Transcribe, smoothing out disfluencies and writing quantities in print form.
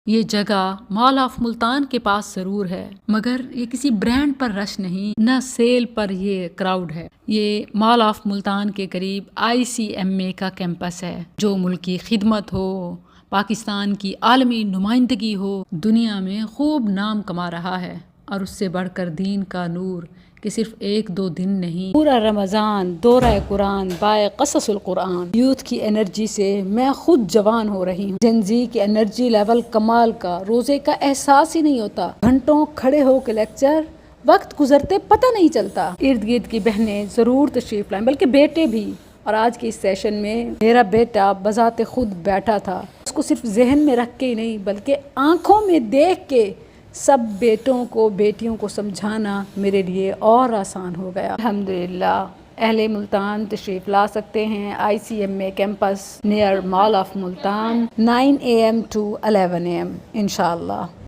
یہ جگہ مال آف ملتان کے پاس ضرور ہے، مگر یہ کسی برانڈ پر رش نہیں، نہ سیل پر یہ کراؤڈ ہے۔ یہ مال آف ملتان کے قریب ICMA کا کیمپس ہے، جو ملک کی خدمت ہو، پاکستان کی عالمی نمائندگی ہو، دنیا میں خوب نام کما رہا ہے، اور اس سے بڑھ کر دین کا نور کہ صرف 1-2 دن نہیں، پورا رمضان دورہ قرآن بائے قصص القرآن۔ یوتھ کی انرجی سے میں خود جوان ہو رہی ہوں۔ جن زی کی انرجی لیول کمال کا، روزے کا احساس ہی نہیں ہوتا، گھنٹوں کھڑے ہو کے لیکچر، وقت گزرتے پتہ نہیں چلتا۔ ارد گرد کی بہنیں ضرور تشریف لائیں، بلکہ بیٹے بھی۔ اور آج کے اس سیشن میں میرا بیٹا بذات خود بیٹھا تھا، اس کو صرف ذہن میں رکھ کے ہی نہیں بلکہ آنکھوں میں دیکھ کے سب بیٹوں کو بیٹیوں کو سمجھانا میرے لیے اور آسان ہو گیا۔ الحمدللہ اہل ملتان تشریف لا سکتے ہیں ICMA campus near mall of Multan 9 AM to 11 AM انشاءاللہ۔